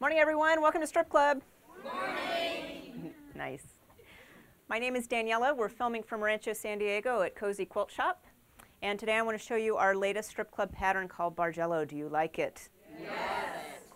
Morning, everyone. Welcome to Strip Club. Morning. Nice. My name is Daniela. We're filming from Rancho San Diego at Cozy Quilt Shop. And today I want to show you our latest Strip Club pattern called Bargello. Do you like it? Yes.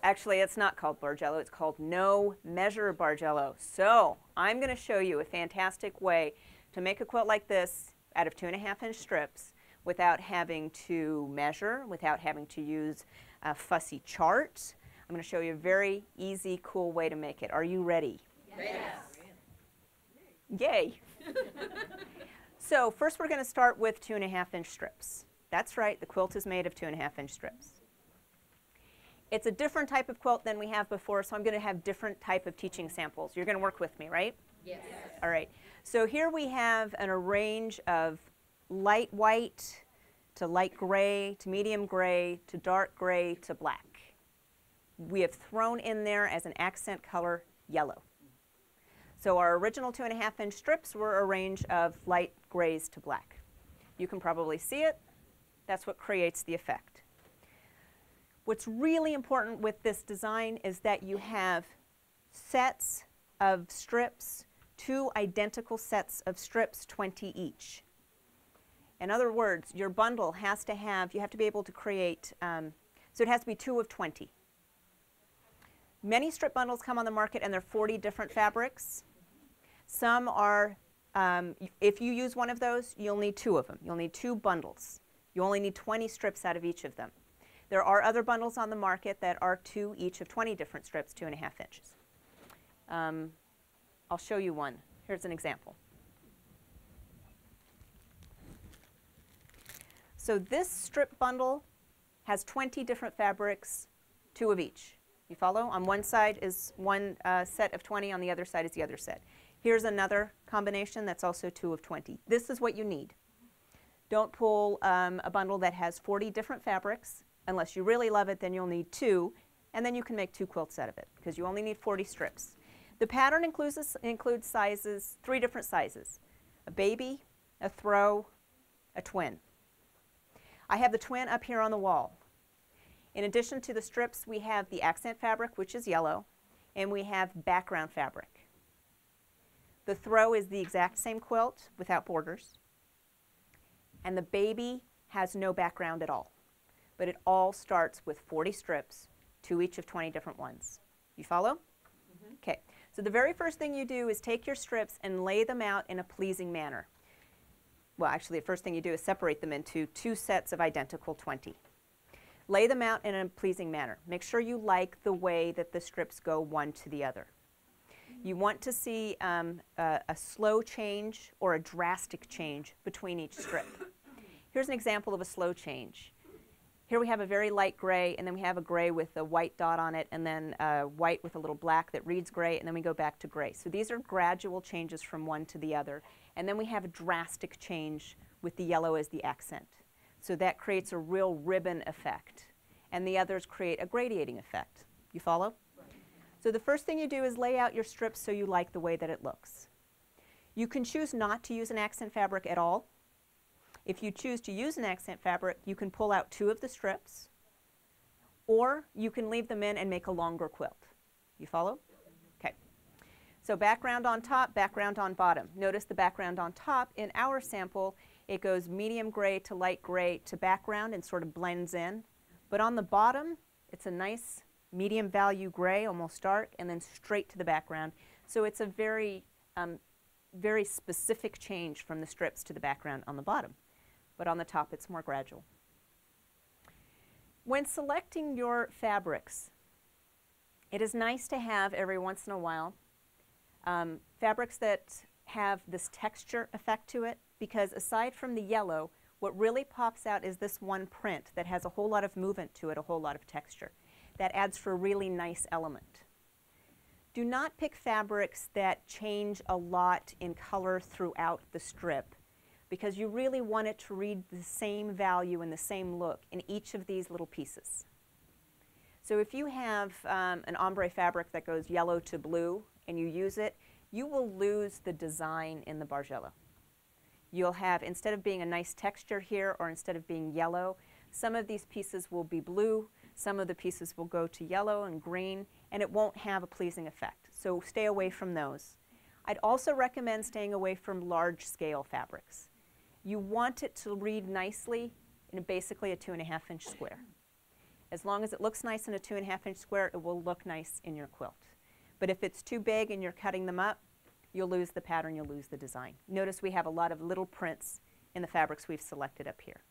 Actually, it's not called Bargello. It's called No Measure Bargello. So I'm going to show you a fantastic way to make a quilt like this out of 2.5-inch strips without having to measure, without having to use a fussy chart. I'm going to show you a very easy, cool way to make it. Are you ready? Yes. Yay! So first we're going to start with 2.5-inch strips. That's right, the quilt is made of 2.5-inch strips. It's a different type of quilt than we have before, so I'm going to have different type of teaching samples. You're going to work with me, right? Yes. All right. So here we have a range of light white to light gray to medium gray to dark gray to black. We have thrown in there as an accent color yellow. So our original 2.5-inch strips were a range of light grays to black. You can probably see it. That's what creates the effect. What's really important with this design is that you have sets of strips, 2 identical sets of strips, 20 each. In other words, your bundle has to have, you have to be able to create, so it has to be 2 of 20. Many strip bundles come on the market and they're 40 different fabrics. Some are, if you use one of those, you'll need 2 of them. You'll need 2 bundles. You only need 20 strips out of each of them. There are other bundles on the market that are 2 each of 20 different strips, 2.5 inches. I'll show you one. Here's an example. So this strip bundle has 20 different fabrics, 2 of each. You follow? On one side is one set of 20, on the other side is the other set. Here's another combination that's also 2 of 20. This is what you need. Don't pull a bundle that has 40 different fabrics. Unless you really love it, then you'll need 2, and then you can make 2 quilts out of it, because you only need 40 strips. The pattern includes sizes, 3 different sizes: a baby, a throw, a twin. I have the twin up here on the wall. In addition to the strips, we have the accent fabric, which is yellow, and we have background fabric. The throw is the exact same quilt without borders, and the baby has no background at all. But it all starts with 40 strips, 2 each of 20 different ones. You follow? Mm-hmm. Okay. So the very first thing you do is take your strips and lay them out in a pleasing manner. Well, actually, the first thing you do is separate them into 2 sets of identical 20. Lay them out in a pleasing manner. Make sure you like the way that the strips go one to the other. You want to see a slow change or a drastic change between each strip. Here's an example of a slow change. Here we have a very light gray, and then we have a gray with a white dot on it, and then white with a little black that reads gray, and then we go back to gray. So these are gradual changes from one to the other. And then we have a drastic change with the yellow as the accent. So that creates a real ribbon effect. And the others create a gradiating effect. You follow? Right. So the first thing you do is lay out your strips so you like the way that it looks. You can choose not to use an accent fabric at all. If you choose to use an accent fabric, you can pull out 2 of the strips, or you can leave them in and make a longer quilt. You follow? Okay. So background on top, background on bottom. Notice the background on top in our sample, it goes medium gray to light gray to background and sort of blends in. But on the bottom, it's a nice medium value gray, almost dark, and then straight to the background. So it's a very, very specific change from the strips to the background on the bottom. But on the top, it's more gradual. When selecting your fabrics, it is nice to have every once in a while fabrics that have this texture effect to it, because aside from the yellow, what really pops out is this one print that has a whole lot of movement to it, a whole lot of texture. That adds for a really nice element. Do not pick fabrics that change a lot in color throughout the strip, because you really want it to read the same value and the same look in each of these little pieces. So if you have an ombre fabric that goes yellow to blue and you use it, you will lose the design in the Bargello. You'll have, instead of being a nice texture here, or instead of being yellow, some of these pieces will be blue, some of the pieces will go to yellow and green, and it won't have a pleasing effect. So stay away from those. I'd also recommend staying away from large scale fabrics. You want it to read nicely in basically a 2.5-inch square. As long as it looks nice in a 2.5-inch square, it will look nice in your quilt. But if it's too big and you're cutting them up, you'll lose the pattern, you'll lose the design. Notice we have a lot of little prints in the fabrics we've selected up here.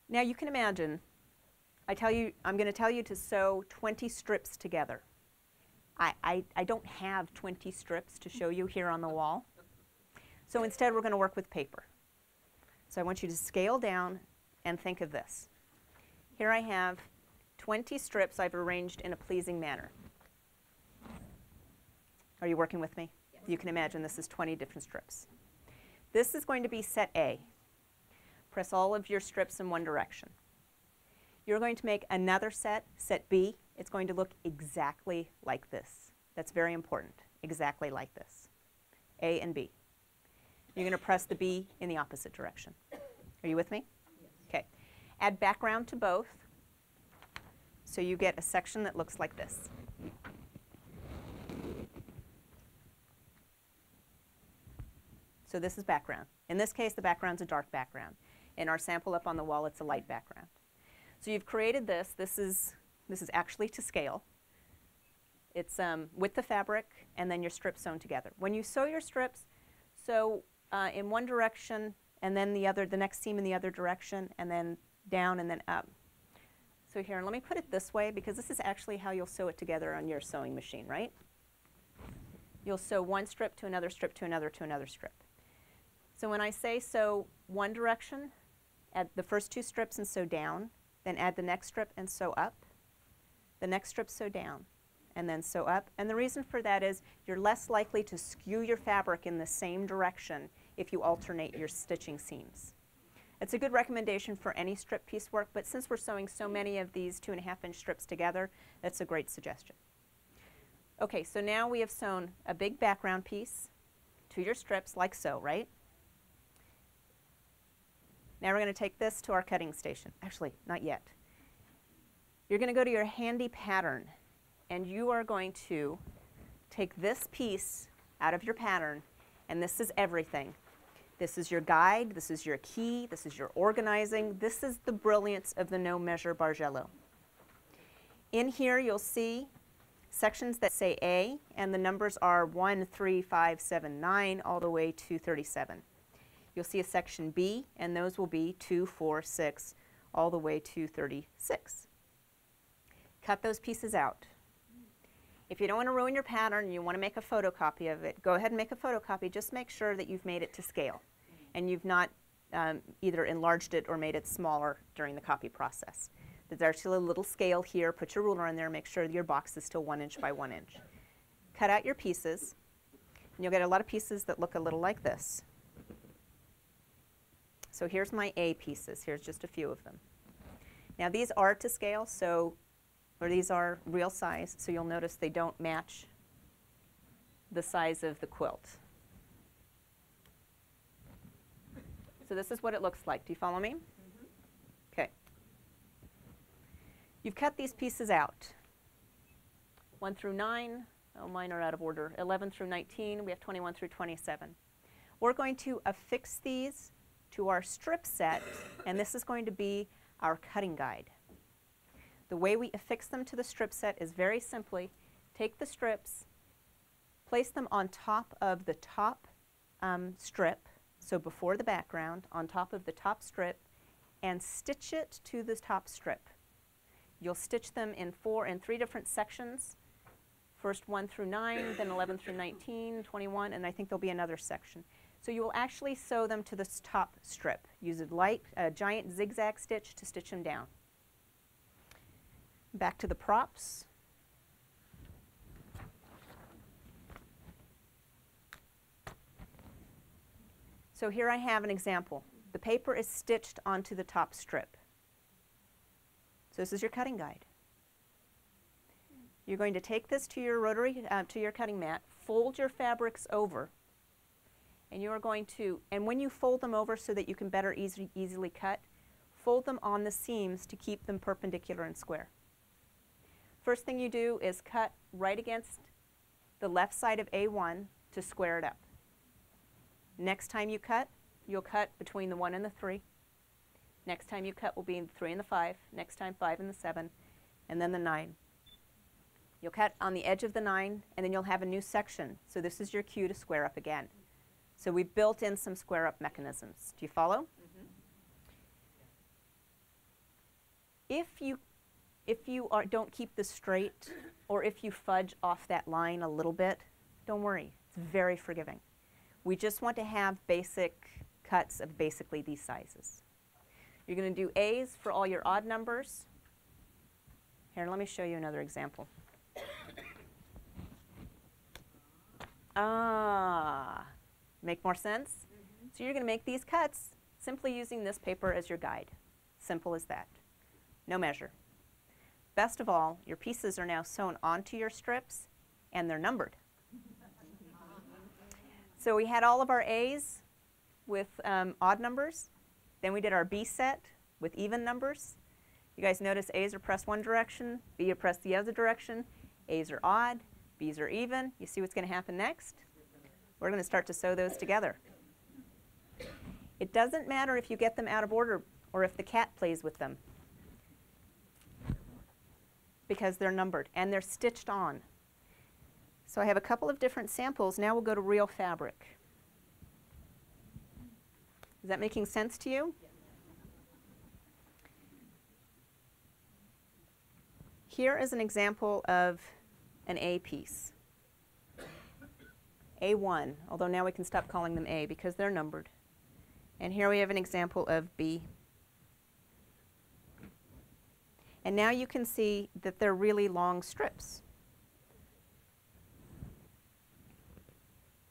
Now you can imagine, I'm going to tell you to sew 20 strips together. I don't have 20 strips to show you here on the wall. So instead we're going to work with paper. So I want you to scale down and think of this. Here I have 20 strips I've arranged in a pleasing manner. Are you working with me? Yes. You can imagine this is 20 different strips. This is going to be set A. Press all of your strips in one direction. You're going to make another set, set B. It's going to look exactly like this. That's very important, exactly like this. A and B. You're going to press the B in the opposite direction. Are you with me? Yes. Okay. Add background to both, so you get a section that looks like this. So this is background. In this case, the background's a dark background. In our sample up on the wall, it's a light background. So you've created this. This is actually to scale. It's with the fabric and then your strips sewn together. When you sew your strips, sew in one direction and then the next seam in the other direction, and then down and then up. So here, let me put it this way, because this is actually how you'll sew it together on your sewing machine, right? You'll sew one strip to another strip to another strip. So when I say sew one direction, add the first 2 strips and sew down, then add the next strip and sew up, the next strip sew down, and then sew up. And the reason for that is you're less likely to skew your fabric in the same direction if you alternate your stitching seams. It's a good recommendation for any strip piece work, but since we're sewing so many of these 2.5-inch strips together, that's a great suggestion. Okay, so now we have sewn a big background piece to your strips like so, right? Now we're going to take this to our cutting station. Actually, not yet. You're going to go to your handy pattern, and you are going to take this piece out of your pattern, and this is everything. This is your guide, this is your key, this is your organizing. This is the brilliance of the no measure Bargello. In here you'll see sections that say A, and the numbers are 1, 3, 5, 7, 9, all the way to 37. You'll see a section B, and those will be 2, 4, 6, all the way to 36. Cut those pieces out. If you don't want to ruin your pattern and you want to make a photocopy of it, go ahead and make a photocopy. Just make sure that you've made it to scale and you've not either enlarged it or made it smaller during the copy process. There's still a little scale here. Put your ruler in there. Make sure that your box is still 1 inch by 1 inch. Cut out your pieces, and you'll get a lot of pieces that look a little like this. So here's my A pieces. Here's just a few of them. Now these are to scale, or these are real size, so you'll notice they don't match the size of the quilt. So this is what it looks like. Do you follow me? Mm-hmm. Okay. You've cut these pieces out. 1 through 9, oh, mine are out of order. 11 through 19, we have 21 through 27. We're going to affix these to our strip set, and this is going to be our cutting guide. The way we affix them to the strip set is very simply take the strips, place them on top of the top strip, so before the background, on top of the top strip, and stitch it to the top strip. You'll stitch them in 3 different sections. First 1 through 9, then 11 through 19, 21, and I think there'll be another section. So you will actually sew them to this top strip. Use a giant zigzag stitch to stitch them down. Back to the props. So here I have an example. The paper is stitched onto the top strip. So this is your cutting guide. You're going to take this to your to your cutting mat, fold your fabrics over, and you are going to, and when you fold them over so that you can better easily cut, fold them on the seams to keep them perpendicular and square. First thing you do is cut right against the left side of A1 to square it up. Next time you cut, you'll cut between the 1 and the 3. Next time you cut will be the 3 and the 5. Next time 5 and the 7, and then the 9. You'll cut on the edge of the 9, and then you'll have a new section. So this is your cue to square up again. So we've built in some square up mechanisms. Do you follow? If you don't keep this straight, or if you fudge off that line a little bit, don't worry. It's very forgiving. We just want to have basic cuts of basically these sizes. You're going to do A's for all your odd numbers. Here, let me show you another example. Make more sense? So you're going to make these cuts simply using this paper as your guide. Simple as that. No measure. Best of all, your pieces are now sewn onto your strips, and they're numbered. So we had all of our A's with odd numbers. Then we did our B set with even numbers. You guys notice A's are pressed one direction, B are pressed the other direction. A's are odd, B's are even. You see what's going to happen next? We're going to start to sew those together. It doesn't matter if you get them out of order or if the cat plays with them, because they're numbered and they're stitched on. So I have a couple of different samples. Now we'll go to real fabric. Is that making sense to you? Here is an example of an A piece. A1, although now we can stop calling them A because they're numbered. And here we have an example of B. And now you can see that they're really long strips.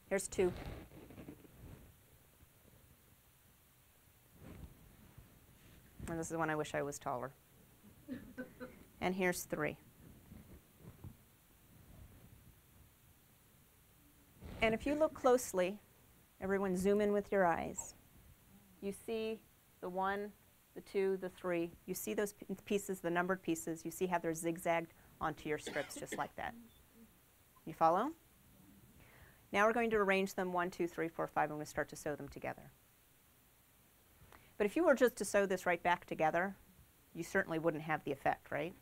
Here's 2. And this is one I wish I was taller. And here's 3. And if you look closely, everyone zoom in with your eyes, you see the 1, the 2, the 3. You see those pieces, the numbered pieces. You see how they're zigzagged onto your strips just like that. You follow? Now we're going to arrange them 1, 2, 3, 4, 5, and we'll start to sew them together. But if you were just to sew this right back together, you certainly wouldn't have the effect, right?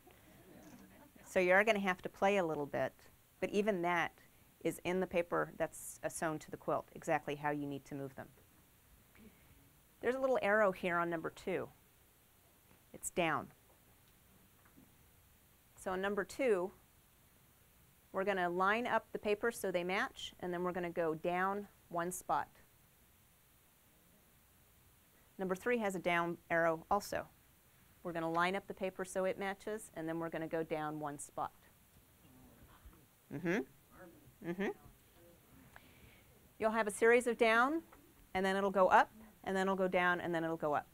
So you are going to have to play a little bit, but even that is in the paper that's sewn to the quilt, exactly how you need to move them. There's a little arrow here on number 2. It's down. So on number 2, we're going to line up the paper so they match, and then we're going to go down 1 spot. Number 3 has a down arrow also. We're going to line up the paper so it matches, and then we're going to go down 1 spot. You'll have a series of down, and then it'll go up, and then it'll go down, and then it'll go up.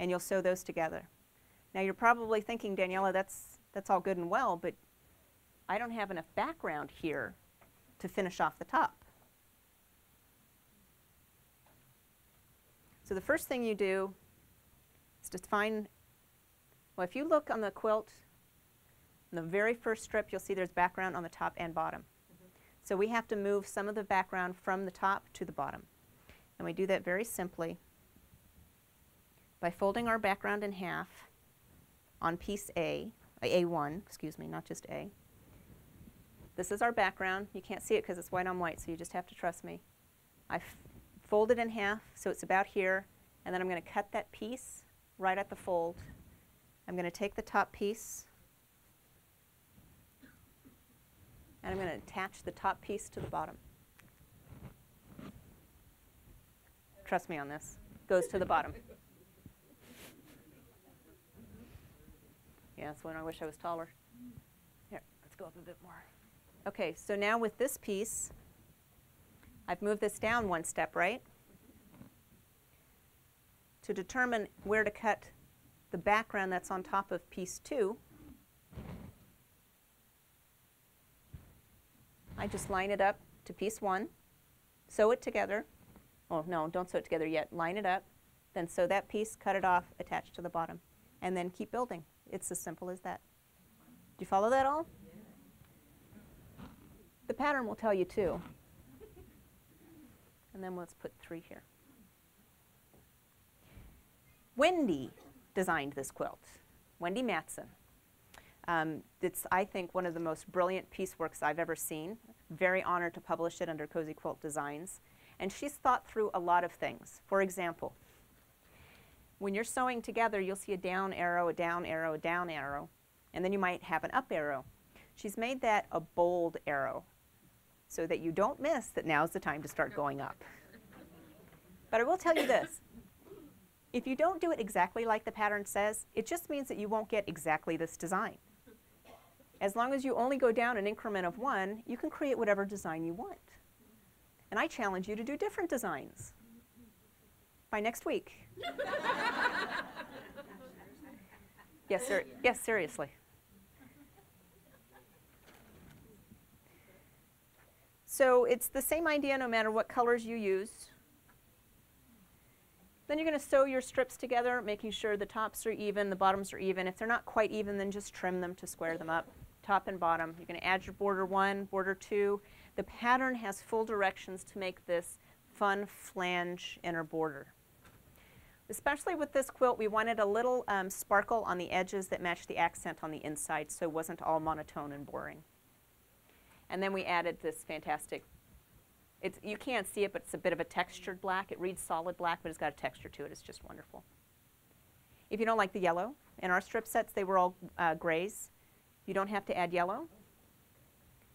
And you'll sew those together. Now you're probably thinking, Daniela, that's all good and well, but I don't have enough background here to finish off the top. So the first thing you do is to find, well, if you look on the quilt, in the very first strip, you'll see there's background on the top and bottom. So we have to move some of the background from the top to the bottom. And we do that very simply by folding our background in half on piece A1, excuse me, not just A. This is our background. You can't see it because it's white on white, so you just have to trust me. I fold it in half so it's about here, and then I'm going to cut that piece right at the fold. I'm going to take the top piece, and I'm going to attach the top piece to the bottom. Trust me on this. Goes to the bottom. Yeah, that's when I wish I was taller. Here, let's go up a bit more. Okay, so now with this piece, I've moved this down 1 step, right? To determine where to cut the background that's on top of piece 2, I just line it up to piece 1, sew it together. Oh, no, don't sew it together yet. Line it up, then sew that piece, cut it off, attach to the bottom, and then keep building. It's as simple as that. you follow that all? The pattern will tell you too. And then let's put 3 here. Wendy designed this quilt. Wendy Mathson. It's, I think, one of the most brilliant pieceworks I've ever seen. Very honored to publish it under Cozy Quilt Designs. And she's thought through a lot of things. For example, when you're sewing together, you'll see a down arrow, a down arrow, a down arrow, and then you might have an up arrow. She's made that a bold arrow so that you don't miss that now's the time to start going up. But I will tell you this. If you don't do it exactly like the pattern says, it just means that you won't get exactly this design. As long as you only go down an increment of 1, you can create whatever design you want. And I challenge you to do different designs by next week. Yes, sir. Yes, seriously. So it's the same idea no matter what colors you use. Then you're going to sew your strips together, making sure the tops are even, the bottoms are even. If they're not quite even, then just trim them to square them up, top and bottom. You're going to add your border 1, border 2. The pattern has full directions to make this fun flange inner border. Especially with this quilt, we wanted a little sparkle on the edges that matched the accent on the inside, so it wasn't all monotone and boring. And then we added this fantastic, you can't see it, but it's a bit of a textured black. It reads solid black, but it's got a texture to it. It's just wonderful. If you don't like the yellow, in our strip sets, they were all grays. You don't have to add yellow.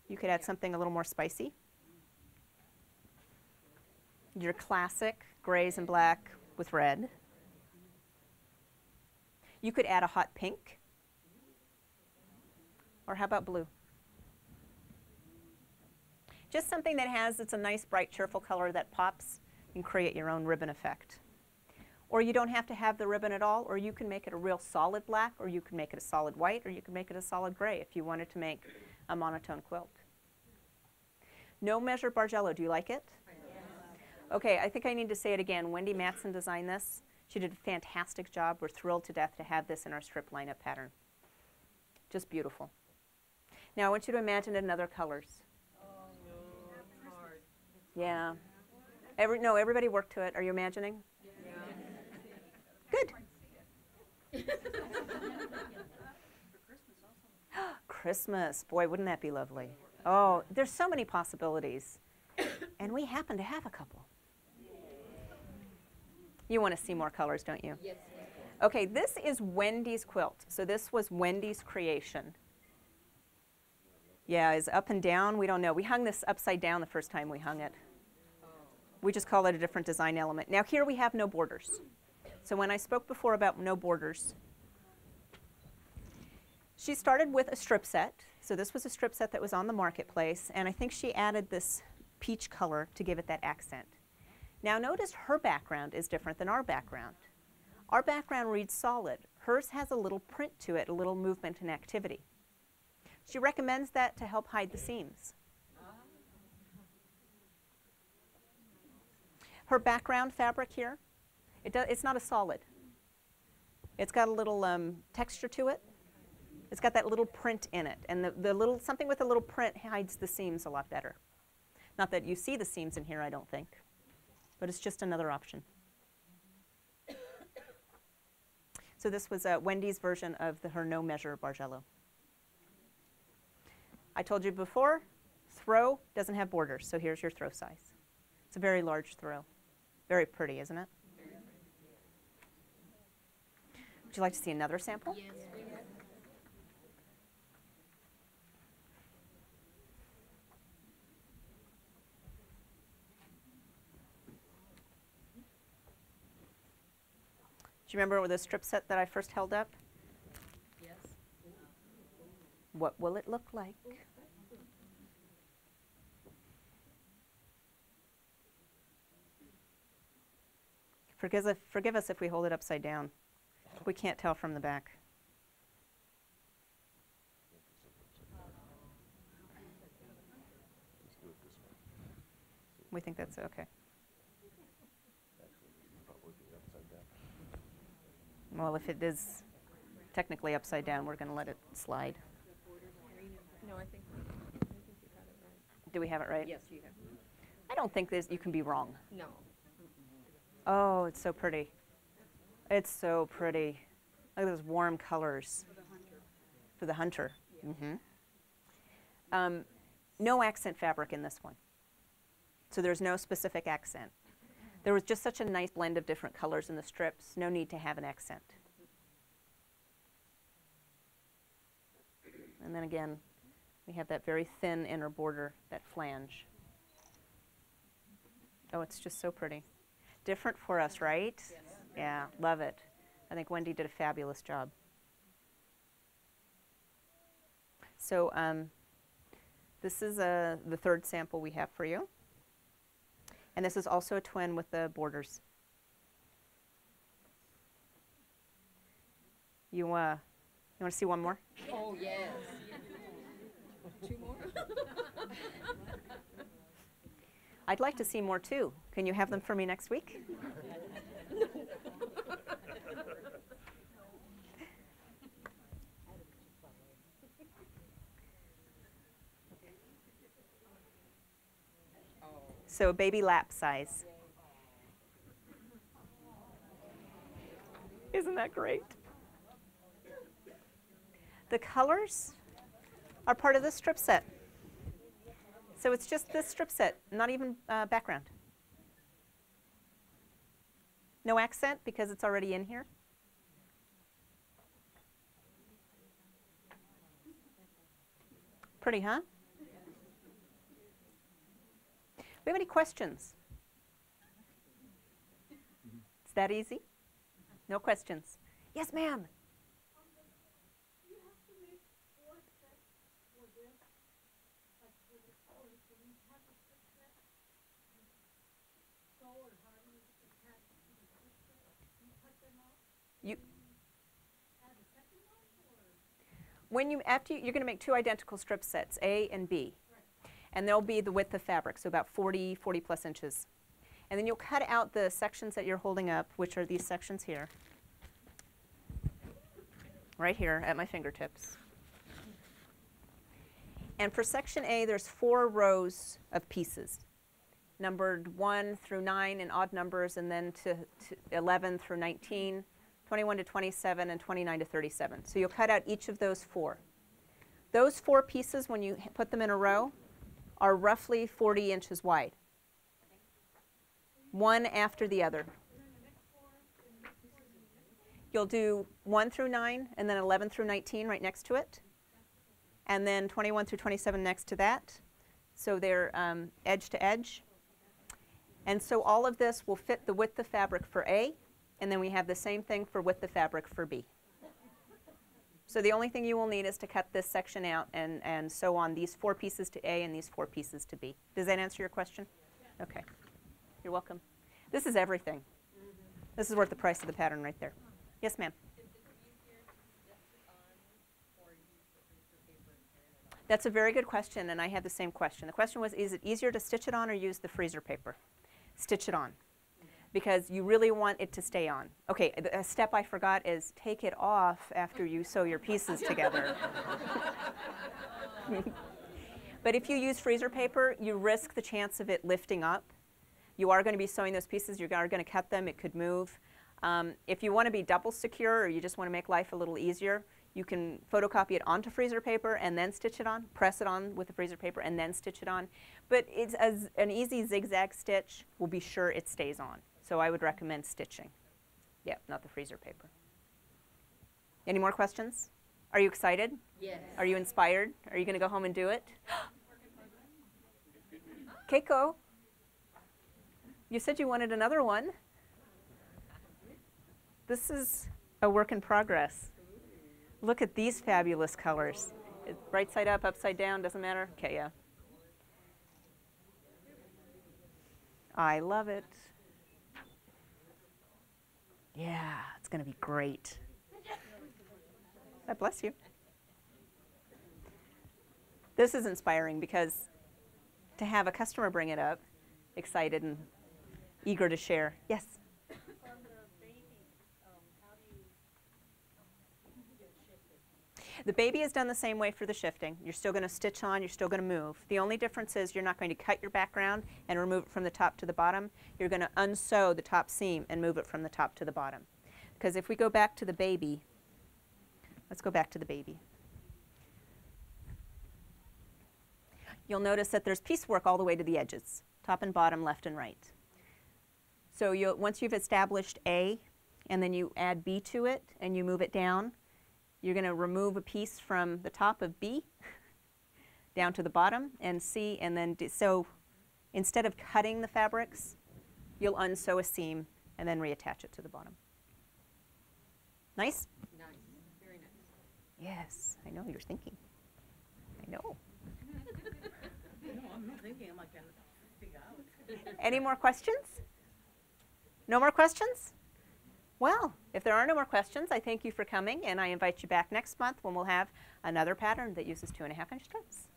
You could add something a little more spicy. Your classic grays and black with red. You could add a hot pink. Or how about blue? Just something that has, it's a nice, bright, cheerful color that pops. You can create your own ribbon effect. Or you don't have to have the ribbon at all, or you can make it a real solid black, or you can make it a solid white, or you can make it a solid gray if you wanted to make a monotone quilt. No measure Bargello, do you like it? Yes. Okay, I think I need to say it again. Wendy Mathson designed this. She did a fantastic job. We're thrilled to death to have this in our strip lineup pattern. Just beautiful. Now I want you to imagine it in other colors. Yeah. No, everybody worked to it. Are you imagining? Yeah. Good. Christmas. Boy, wouldn't that be lovely? Oh, there's so many possibilities. And we happen to have a couple. You want to see more colors, don't you? Yes. Okay, this is Wendy's quilt. So this was Wendy's creation. Yeah, is up and down? We don't know. We hung this upside down the first time we hung it. We just call it a different design element. Now here we have no borders. So when I spoke before about no borders, she started with a strip set. So this was a strip set that was on the marketplace, and I think she added this peach color to give it that accent. Now notice her background is different than our background. Our background reads solid. Hers has a little print to it, a little movement and activity. She recommends that to help hide the seams. Her background fabric here, it's not a solid. It's got a little texture to it. It's got that little print in it. And the little, something with a little print hides the seams a lot better. Not that you see the seams in here, I don't think. But it's just another option. So this was Wendy's version of her no measure Bargello. I told you before, throw doesn't have borders, so here's your throw size. It's a very large throw. Very pretty, isn't it? Would you like to see another sample? Yes. Do you remember the strip set that I first held up? Yes. What will it look like? Forgive us if we hold it upside down. We can't tell from the back. We think that's okay. Well, if it is technically upside down, we're going to let it slide. I think you got it right. Do we have it right? Yes, you have. I don't think you can be wrong. No. Oh, it's so pretty. It's so pretty. Look at those warm colors. For the hunter. Mm-hmm. No accent fabric in this one. So there's no specific accent. There was just such a nice blend of different colors in the strips. No need to have an accent. And then again, we have that very thin inner border, that flange. Oh, it's just so pretty. Different for us, right? Yes. Yeah, love it. I think Wendy did a fabulous job. So this is the third sample we have for you. And this is also a twin with the borders. You want to see one more? Oh, yes. 2 more? I'd like to see more too. Can you have them for me next week? So baby lap size. Isn't that great? The colors are part of this strip set. So it's just this strip set, not even background. No accent because it's already in here. Pretty, huh? Do we have any questions? It's that easy? No questions. Yes, ma'am. You're going to make 2 identical strip sets, A and B. And they'll be the width of fabric, so about 40 plus inches. And then you'll cut out the sections that you're holding up, which are these sections here. Right here at my fingertips. And for section A, there's 4 rows of pieces, numbered 1 through 9 in odd numbers, and then to 11 through 19, 21 to 27, and 29 to 37. So you'll cut out each of those 4. Those 4 pieces, when you put them in a row, are roughly 40 inches wide, one after the other. You'll do 1 through 9, and then 11 through 19 right next to it, and then 21 through 27 next to that. So they're edge to edge. And so all of this will fit the width of fabric for A, and then we have the same thing for width of fabric for B. So the only thing you will need is to cut this section out and sew on these 4 pieces to A and these 4 pieces to B. Does that answer your question? Okay. You're welcome. This is everything. This is worth the price of the pattern right there. Yes, ma'am. That's a very good question, and I had the same question. The question was, is it easier to stitch it on or use the freezer paper? Stitch it on, because you really want it to stay on. Okay, a step I forgot is take it off after you sew your pieces together. But if you use freezer paper, you risk the chance of it lifting up. You are going to be sewing those pieces. You are going to cut them. It could move. If you want to be double secure or you just want to make life a little easier, you can photocopy it onto freezer paper and then stitch it on, press it on with the freezer paper and then stitch it on. But it's an easy zigzag stitch will be sure it stays on. So I would recommend stitching. Yeah, not the freezer paper. Any more questions? Are you excited? Yes. Are you inspired? Are you going to go home and do it? Keiko, you said you wanted another one. This is a work in progress. Look at these fabulous colors. Right side up, upside down, doesn't matter? Okay, yeah. I love it. Yeah, it's going to be great. God bless you. This is inspiring because to have a customer bring it up, excited and eager to share. Yes? The baby is done the same way for the shifting. You're still going to stitch on, you're still going to move. The only difference is you're not going to cut your background and remove it from the top to the bottom. You're going to unsew the top seam and move it from the top to the bottom. Because if we go back to the baby, let's go back to the baby. You'll notice that there's piecework all the way to the edges, top and bottom, left and right. So once you've established A, and then you add B to it, and you move it down, you're going to remove a piece from the top of B down to the bottom and C, and then so instead of cutting the fabrics, you'll unsew a seam and then reattach it to the bottom. Nice? Nice. Very nice. Yes, I know you're thinking. I know. No, I'm not thinking. I can figure out. Any more questions? No more questions? Well, if there are no more questions, I thank you for coming, and I invite you back next month when we'll have another pattern that uses 2.5-inch strips.